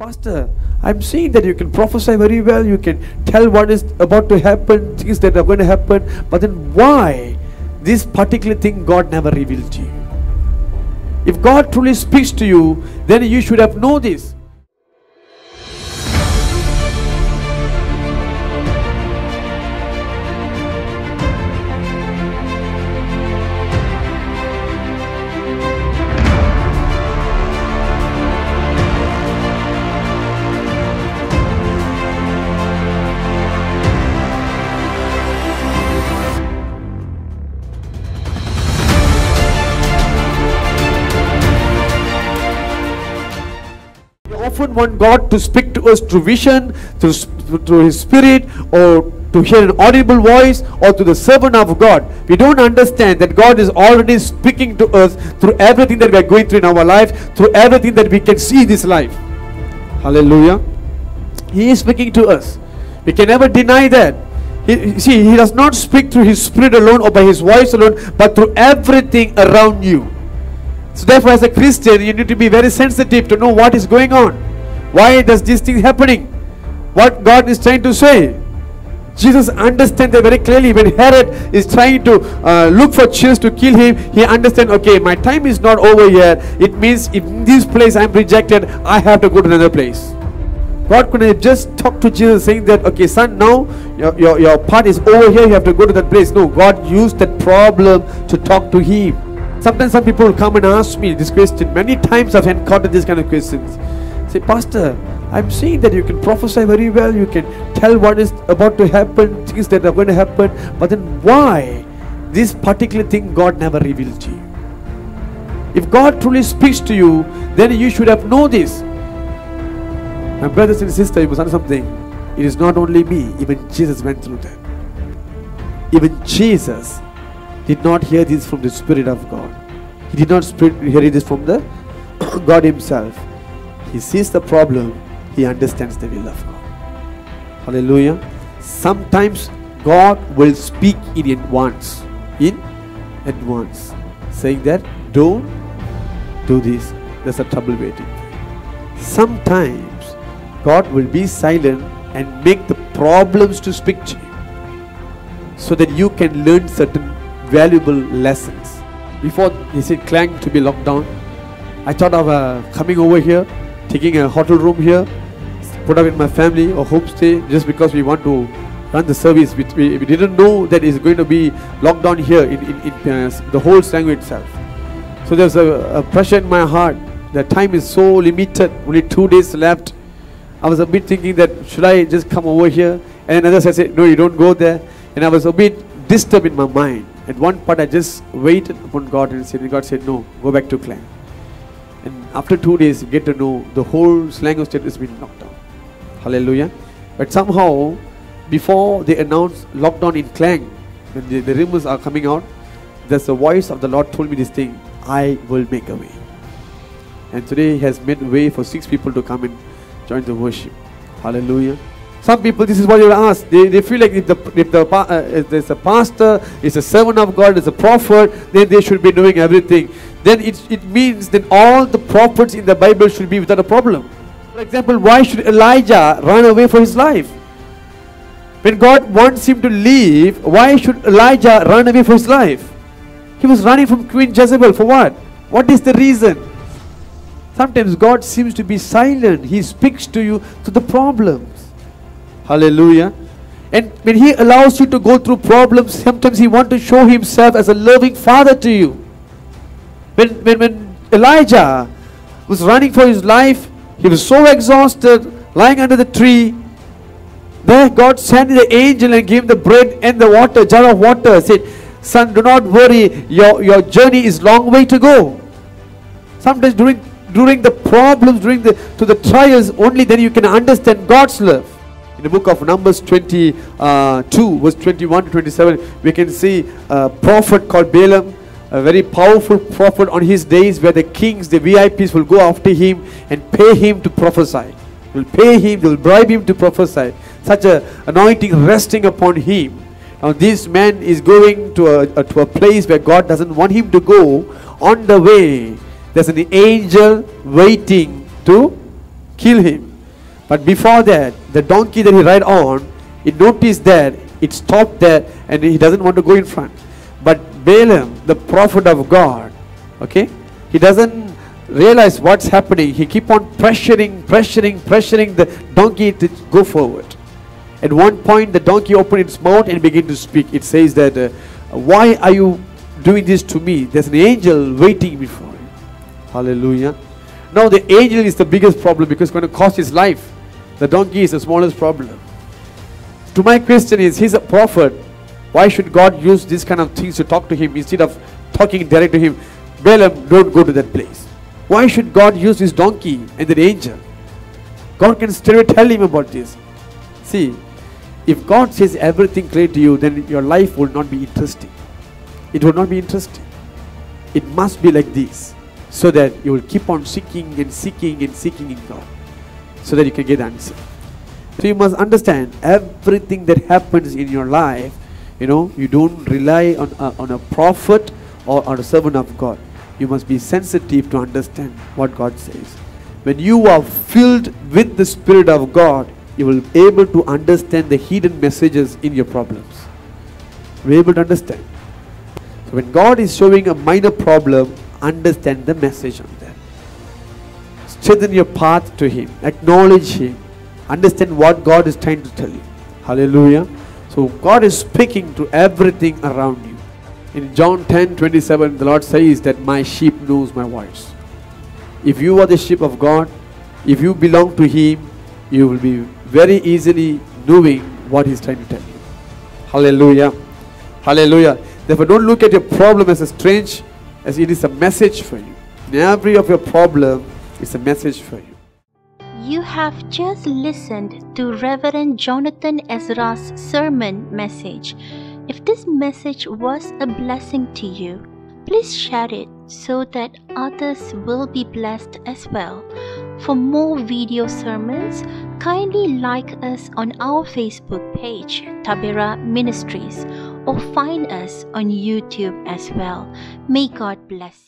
Pastor, I'm seeing that you can prophesy very well, you can tell what is about to happen, things that are going to happen, but then why this particular thing God never revealed to you? If God truly speaks to you, then you should have known this. Often want God to speak to us through vision, through His Spirit, or to hear an audible voice, or to the servant of God. We don't understand that God is already speaking to us through everything that we are going through in our life, through everything that we can see in this life. Hallelujah. He is speaking to us. We can never deny that. He does not speak through His Spirit alone or by His voice alone, but through everything around you. So therefore, as a Christian, you need to be very sensitive to know what is going on. Why does this thing happening? What God is trying to say. Jesus understands that very clearly. When Herod is trying to look for chance to kill him, he understands, okay, my time is not over yet. It means if in this place I am rejected, I have to go to another place. God could have just talked to Jesus saying that, okay, son, now your part is over here, you have to go to that place. No, God used that problem to talk to him. Sometimes some people will come and ask me this question. Many times I've encountered this kind of questions. Say, Pastor, I'm seeing that you can prophesy very well, you can tell what is about to happen, things that are going to happen, but then why this particular thing God never revealed to you? If God truly speaks to you, then you should have known this. My brothers and sisters, you must understand something. It is not only me, even Jesus went through that. Even Jesus did not hear this from the Spirit of God. He did not hear this from the God Himself. He sees the problem, he understands the will of God. Hallelujah. Sometimes God will speak in advance, saying that don't do this, there's a trouble waiting. Sometimes God will be silent and make the problems to speak to you, so that you can learn certain valuable lessons. Before He said Klang to be locked down, I thought of coming over here, taking a hotel room here, put up with my family or homestay, just because we want to run the service. We didn't know that it's going to be locked down here in the whole Selangor itself. So there's a pressure in my heart. The time is so limited, only 2 days left. I was a bit thinking that should I just come over here? And others said, no, you don't go there. And I was a bit disturbed in my mind. At one part I just waited upon God and God said, no, go back to Klang. And after 2 days you get to know the whole Selangor state has been locked down. Hallelujah. But somehow before they announced lockdown in Klang, when the rumors are coming out, there's a voice of the Lord told me this thing, I will make a way. And today He has made a way for 6 people to come and join the worship. Hallelujah. Some people, this is what you will ask. They feel like if there's a pastor, is a servant of God, is a prophet, then they should be doing everything. Then it means that all the prophets in the Bible should be without a problem. For example, why should Elijah run away for his life? When God wants him to leave, why should Elijah run away for his life? He was running from Queen Jezebel for what? What is the reason? Sometimes God seems to be silent. He speaks to you through the problems. Hallelujah. And when He allows you to go through problems, sometimes He wants to show Himself as a loving Father to you. When Elijah was running for his life, he was so exhausted, lying under the tree. There God sent the angel and gave him the bread and the water, jar of water. Said, son, do not worry, your journey is long way to go. Sometimes during the problems, to the trials, only then you can understand God's love. In the book of Numbers 22, verse 21 to 27, we can see a prophet called Balaam, a very powerful prophet on his days, where the kings, the VIPs will go after him and pay him to prophesy. They will pay him, they will bribe him to prophesy. Such an anointing resting upon him. Now this man is going to a place where God doesn't want him to go. On the way, there's an angel waiting to kill him. But before that, the donkey that he ride on, it noticed that it stopped there and he doesn't want to go in front. But Balaam, the prophet of God, okay, he doesn't realize what's happening. He keep on pressuring the donkey to go forward. At one point, the donkey opened its mouth and began to speak. It says that, why are you doing this to me? There's an angel waiting before you. Hallelujah. Now the angel is the biggest problem because it's going to cost his life. The donkey is the smallest problem. To my question is, he's a prophet. Why should God use these kind of things to talk to him instead of talking direct to him? Balaam, don't go to that place. Why should God use this donkey and that angel? God can straight tell him about this. See, if God says everything clear to you, then your life will not be interesting. It will not be interesting. It must be like this, so that you will keep on seeking and seeking and seeking in God, so that you can get the answer. So you must understand, everything that happens in your life, you don't rely on a prophet or on a servant of God. You must be sensitive to understand what God says. When you are filled with the Spirit of God, you will be able to understand the hidden messages in your problems. You will be able to understand. So when God is showing a minor problem, understand the message on that. Strengthen your path to Him. Acknowledge Him. Understand what God is trying to tell you. Hallelujah. So God is speaking to everything around you. In John 10:27, the Lord says that my sheep knows my voice. If you are the sheep of God, if you belong to Him, you will be very easily knowing what He's trying to tell you. Hallelujah. Hallelujah. Therefore, don't look at your problem as a strange, as it is a message for you. In every of your problem, it's a message for you. You have just listened to Reverend Jonathan Ezra's sermon message. If this message was a blessing to you, please share it so that others will be blessed as well. For more video sermons, kindly like us on our Facebook page, Tabera Ministries, or find us on YouTube as well. May God bless you.